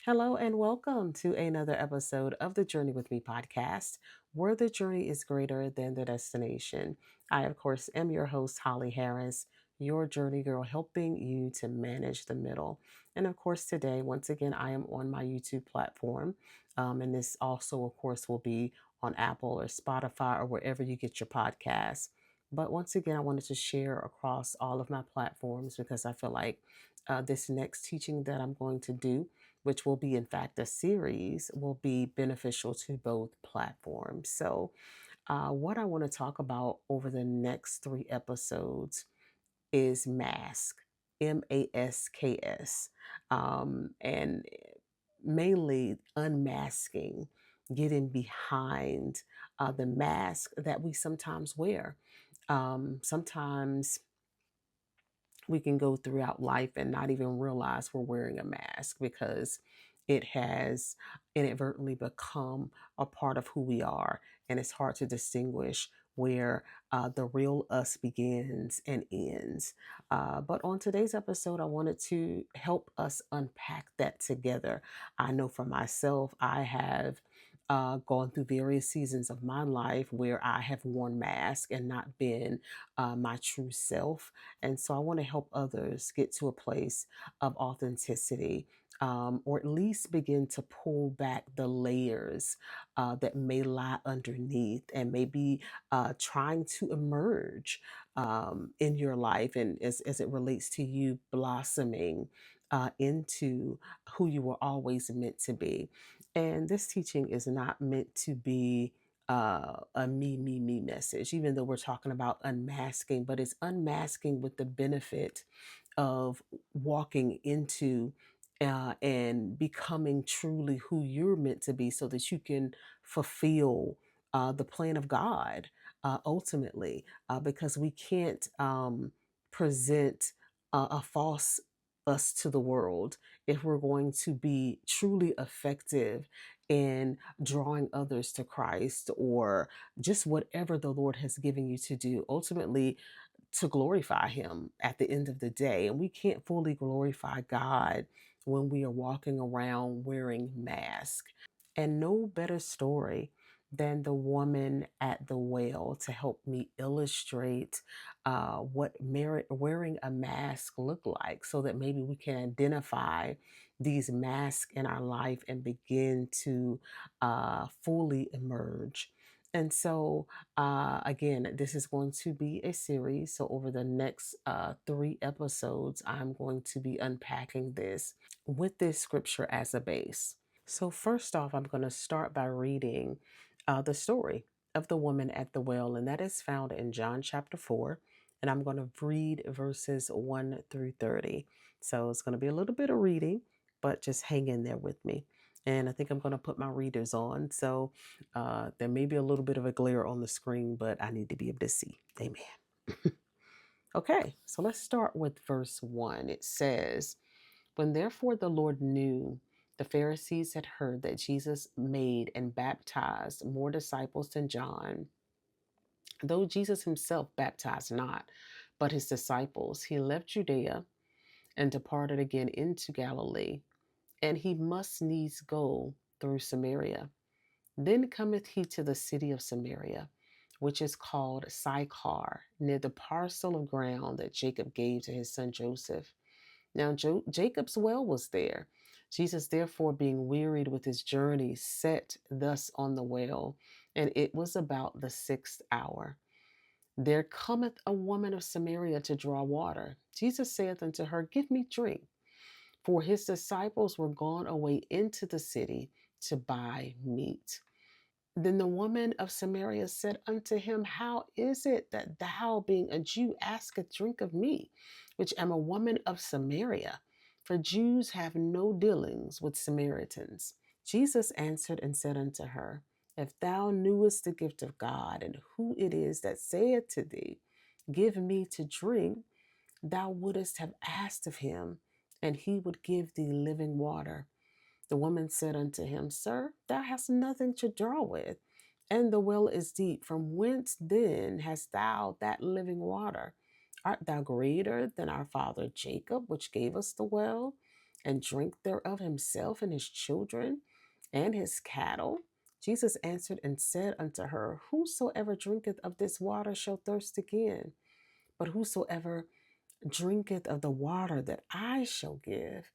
Hello and welcome to another episode of the Journey with Me podcast, where the journey is greater than the destination. I, of course, am your host, Holly Harris, your journey girl, helping you to manage the middle. And of course, today, once again, I am on my YouTube platform. And this also, of course, will be on Apple or Spotify or wherever you get your podcasts. But once again, I wanted to share across all of my platforms because I feel like this next teaching that I'm going to do, which will be, in fact, a series, will be beneficial to both platforms. So, what I want to talk about over the next three episodes is mask, MASKS, and mainly unmasking, getting behind the mask that we sometimes wear. Sometimes we can go throughout life and not even realize we're wearing a mask because it has inadvertently become a part of who we are. And it's hard to distinguish where the real us begins and ends. But on today's episode, I wanted to help us unpack that together. I know for myself, I have gone through various seasons of my life where I have worn masks and not been my true self. And so I want to help others get to a place of authenticity. Or at least begin to pull back the layers that may lie underneath and maybe trying to emerge in your life and as it relates to you blossoming into who you were always meant to be. And this teaching is not meant to be a me message, even though we're talking about unmasking, but it's unmasking with the benefit of walking into and becoming truly who you're meant to be so that you can fulfill the plan of God ultimately, because we can't present a false us to the world if we're going to be truly effective in drawing others to Christ or just whatever the Lord has given you to do, ultimately to glorify Him at the end of the day. And we can't fully glorify God when we are walking around wearing masks. And no better story than the woman at the well to help me illustrate what wearing a mask look like so that maybe we can identify these masks in our life and begin to fully emerge. And so, again, this is going to be a series. So, over the next three episodes, I'm going to be unpacking this with this scripture as a base. So, first off, I'm going to start by reading the story of the woman at the well, and that is found in John chapter 4. And I'm going to read verses 1 through 30. So, it's going to be a little bit of reading, but just hang in there with me. And I think I'm going to put my readers on. So, there may be a little bit of a glare on the screen, but I need to be able to see. Amen. Okay, so let's start with verse 1. It says, when therefore the Lord knew the Pharisees had heard that Jesus made and baptized more disciples than John, though Jesus himself baptized not, but his disciples, he left Judea and departed again into Galilee, and he must needs go through Samaria. Then cometh he to the city of Samaria, which is called Sychar, near the parcel of ground that Jacob gave to his son Joseph. Now Jacob's well was there. Jesus, therefore, being wearied with his journey, sat thus on the well, and it was about the sixth hour. There cometh a woman of Samaria to draw water. Jesus saith unto her, give me drink. For his disciples were gone away into the city to buy meat. Then the woman of Samaria said unto him, how is it that thou, being a Jew, askest drink of me, which am a woman of Samaria? For Jews have no dealings with Samaritans. Jesus answered and said unto her, if thou knewest the gift of God, and who it is that saith to thee, give me to drink, thou wouldest have asked of him, and he would give thee living water. The woman said unto him, sir, thou hast nothing to draw with, and the well is deep. From whence then hast thou that living water? Art thou greater than our father Jacob, which gave us the well, and drink thereof himself and his children and his cattle? Jesus answered and said unto her, Whosoever drinketh of this water shall thirst again. But whosoever drinketh of the water that I shall give,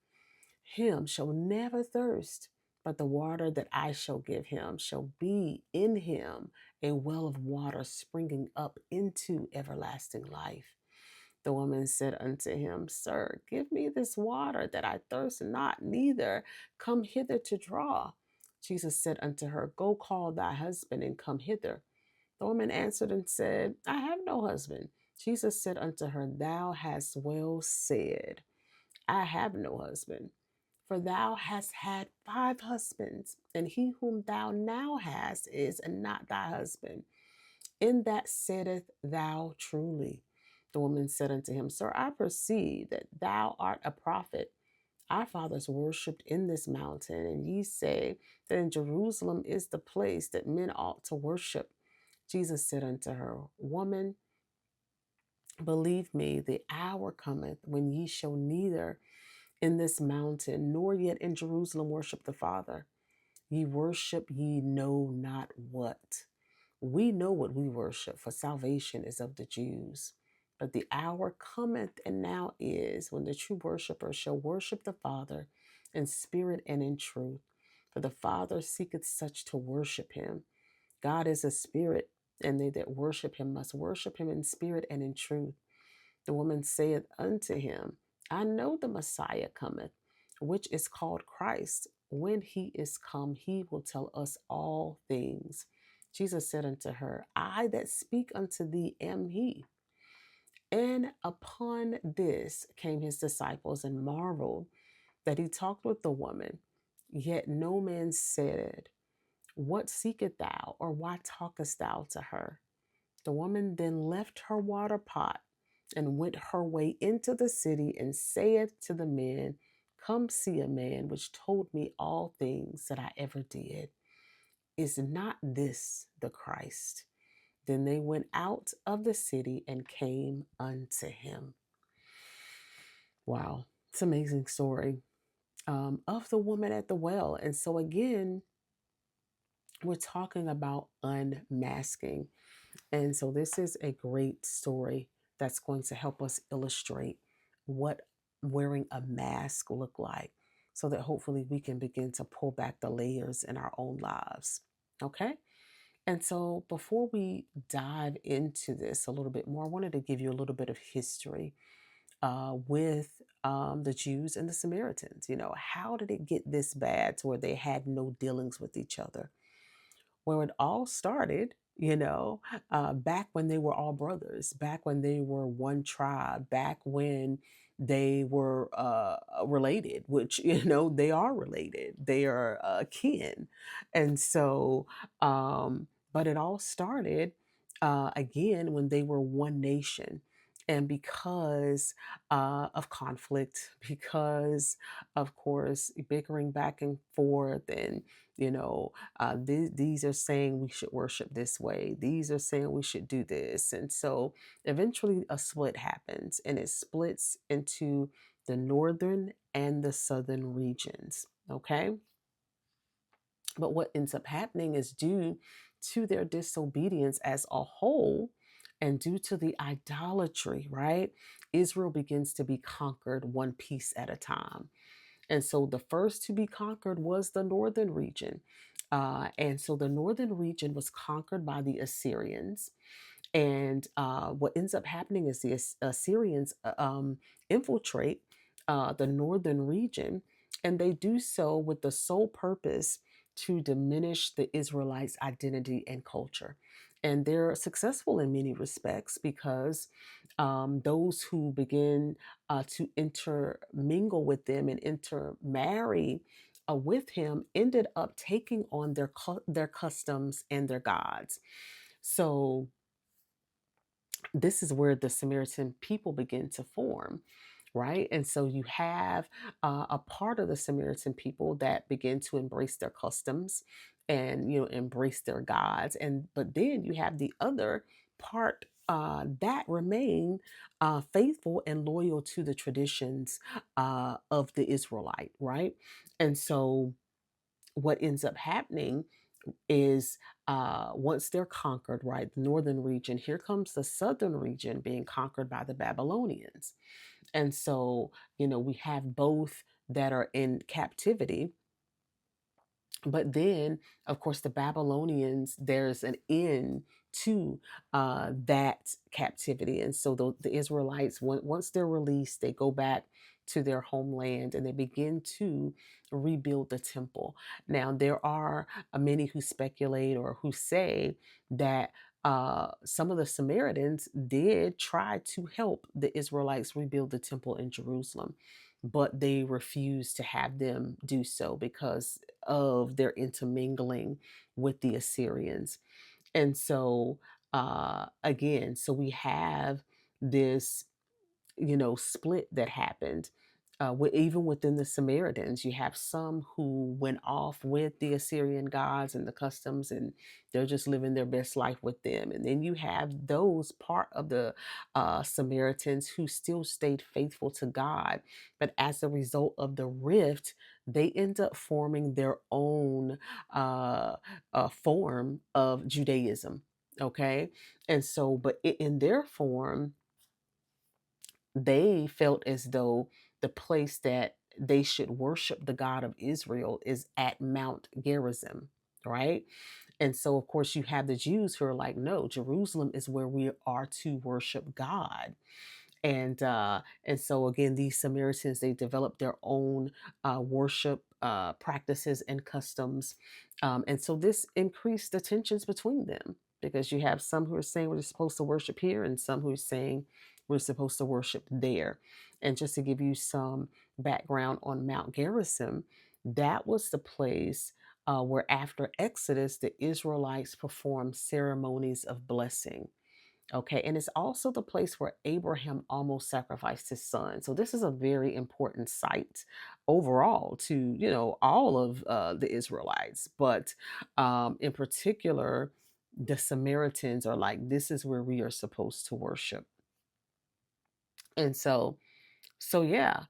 him shall never thirst. But the water that I shall give him shall be in him a well of water springing up into everlasting life. The woman said unto him, Sir, give me this water that I thirst not, neither come hither to draw. Jesus said unto her, Go call thy husband and come hither. The woman answered and said, I have no husband. Jesus said unto her, Thou hast well said, I have no husband. For thou hast had 5 husbands, and he whom thou now hast is not thy husband. In that saidest thou truly. The woman said unto him, Sir, I perceive that thou art a prophet. Our fathers worshipped in this mountain, and ye say that in Jerusalem is the place that men ought to worship. Jesus said unto her, Woman, believe me, the hour cometh when ye shall neither in this mountain nor yet in Jerusalem worship the Father. Ye worship ye know not what. We know what we worship, for salvation is of the Jews. But the hour cometh, and now is, when the true worshipper shall worship the Father in spirit and in truth. For the Father seeketh such to worship him. God is a spirit, and they that worship him must worship him in spirit and in truth. The woman saith unto him, I know the Messiah cometh, which is called Christ. When he is come, he will tell us all things. Jesus said unto her, I that speak unto thee am he. And upon this came his disciples and marveled that he talked with the woman. Yet no man said, What seekest thou, or why talkest thou to her? The woman then left her water pot and went her way into the city and saith to the men, Come see a man which told me all things that I ever did. Is not this the Christ? Then they went out of the city and came unto him. Wow, it's an amazing story of the woman at the well. And so, again, we're talking about unmasking. And so, this is a great story that's going to help us illustrate what wearing a mask look like, so that hopefully we can begin to pull back the layers in our own lives. Okay. And so, before we dive into this a little bit more, I wanted to give you a little bit of history with the Jews and the Samaritans. How did it get this bad to where they had no dealings with each other? Where it all started, back when they were all brothers, back when they were one tribe, back when they were related, which, they are related, they are kin. And so, but it all started again when they were one nation. And because of conflict, because, of course, bickering back and forth, and these are saying we should worship this way. These are saying we should do this. And so eventually a split happens, and it splits into the northern and the southern regions. Okay. But what ends up happening is, due to their disobedience as a whole, and due to the idolatry, right? Israel begins to be conquered one piece at a time. And so the first to be conquered was the northern region. And so the northern region was conquered by the Assyrians. And what ends up happening is the Assyrians infiltrate the northern region, and they do so with the sole purpose to diminish the Israelites' identity and culture. And they're successful in many respects, because those who begin to intermingle with them and intermarry with him ended up taking on their customs and their gods. So this is where the Samaritan people begin to form, right? And so you have a part of the Samaritan people that begin to embrace their customs and embrace their gods, and but then you have the other part that remain faithful and loyal to the traditions of the Israelite, right? And so what ends up happening is once they're conquered, right, the northern region, here comes the southern region being conquered by the Babylonians. And so, we have both that are in captivity, but then, of course, the Babylonians, there's an end to that captivity. And so the Israelites, once they're released, they go back to their homeland and they begin to rebuild the temple. Now, there are many who speculate or who say that some of the Samaritans did try to help the Israelites rebuild the temple in Jerusalem, but they refused to have them do so because of their intermingling with the Assyrians. And so, again, so we have this split that happened. Even within the Samaritans, you have some who went off with the Assyrian gods and the customs, and they're just living their best life with them. And then you have those part of the Samaritans who still stayed faithful to God. But as a result of the rift, they end up forming their own uh, form of Judaism. Okay. And so, but in their form, they felt as though the place that they should worship the God of Israel is at Mount Gerizim, right? And so, of course, you have the Jews who are like, no, Jerusalem is where we are to worship God. And so again, these Samaritans, they developed their own worship practices and customs, and so this increased the tensions between them because you have some who are saying we're supposed to worship here, and some who are saying we're supposed to worship there. And just to give you some background on Mount Gerizim, that was the place where after Exodus, the Israelites performed ceremonies of blessing. Okay, and it's also the place where Abraham almost sacrificed his son. So this is a very important site overall to all of the Israelites, but in particular, the Samaritans are like, this is where we are supposed to worship. And so yeah,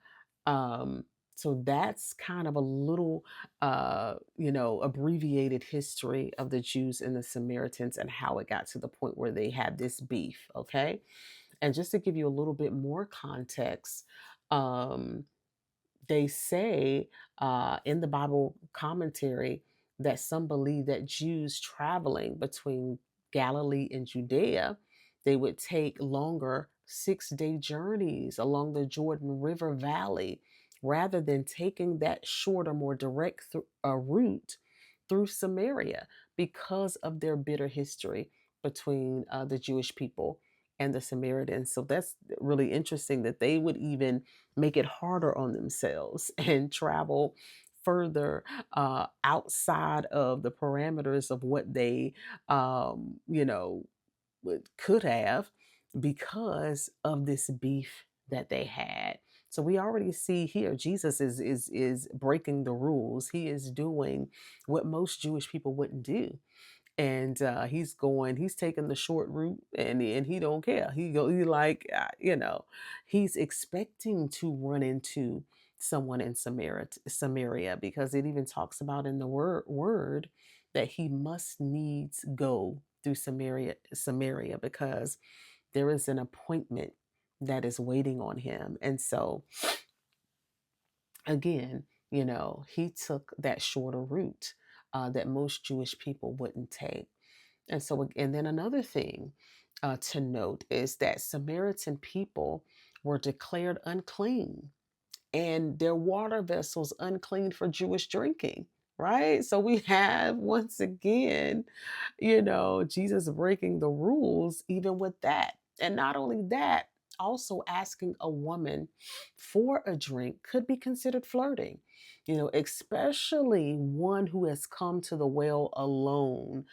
um, so that's kind of a little abbreviated history of the Jews and the Samaritans and how it got to the point where they had this beef. Okay. And just to give you a little bit more context, um, they say in the Bible commentary that some believe that Jews traveling between Galilee and Judea, they would take longer 6-day journeys along the Jordan River Valley rather than taking that shorter, more direct route through Samaria because of their bitter history between the Jewish people and the Samaritans. So that's really interesting that they would even make it harder on themselves and travel further outside of the parameters of what they, could have because of this beef that they had. So we already see here Jesus is breaking the rules. He is doing what most Jewish people wouldn't do, and he's taking the short route, and he don't care. He like he's expecting to run into someone in Samaria, because it even talks about in the word that he must needs go through Samaria because there is an appointment that is waiting on him. And so again, he took that shorter route that most Jewish people wouldn't take. And so, and then another thing to note is that Samaritan people were declared unclean and their water vessels unclean for Jewish drinking, right? So we have once again, Jesus breaking the rules even with that. And not only that, also asking a woman for a drink could be considered flirting, especially one who has come to the well alone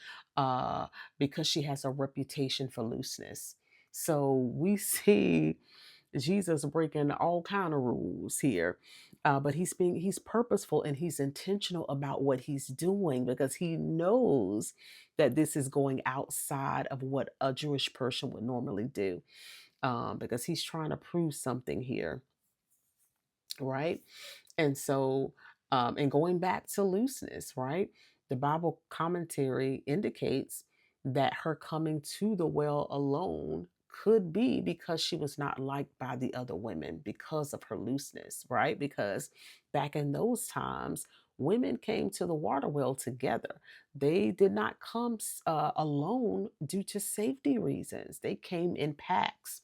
because she has a reputation for looseness. So we see Jesus breaking all kind of rules here. But he's purposeful and he's intentional about what he's doing because he knows that this is going outside of what a Jewish person would normally do. Because he's trying to prove something here, right? And so, and going back to looseness, right? The Bible commentary indicates that her coming to the well alone could be because she was not liked by the other women because of her looseness, right? Because back in those times, women came to the water well together. They did not come alone due to safety reasons, they came in packs.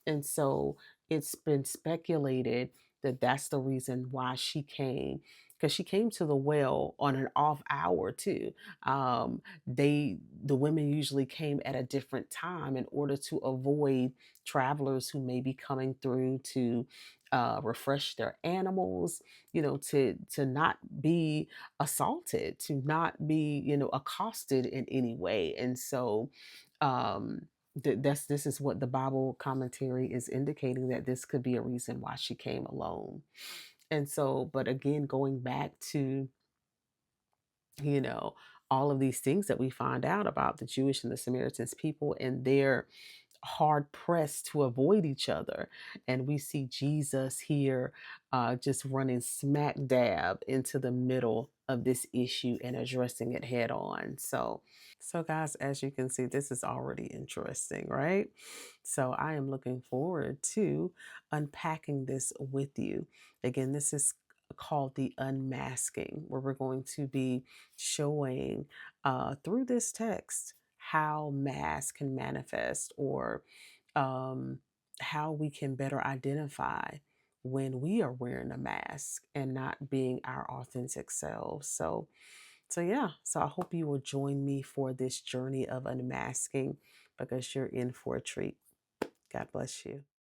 And so it's been speculated that that's the reason why she came, because she came to the well on an off hour too. The women usually came at a different time in order to avoid travelers who may be coming through to refresh their animals, to not be assaulted, to not be accosted in any way. And so um this is what the Bible commentary is indicating, that this could be a reason why she came alone. And so, but again, going back to, you know, all of these things that we find out about the Jewish and the Samaritans people and their hard pressed to avoid each other. And we see Jesus here just running smack dab into the middle of this issue and addressing it head on. So, guys, as you can see, this is already interesting, right? So, I am looking forward to unpacking this with you. Again, this is called the unmasking, where we're going to be showing through this text how mass can manifest, or um, how we can better identify when we are wearing a mask and not being our authentic selves. So yeah, so I hope you will join me for this journey of unmasking, because you're in for a treat. God bless you.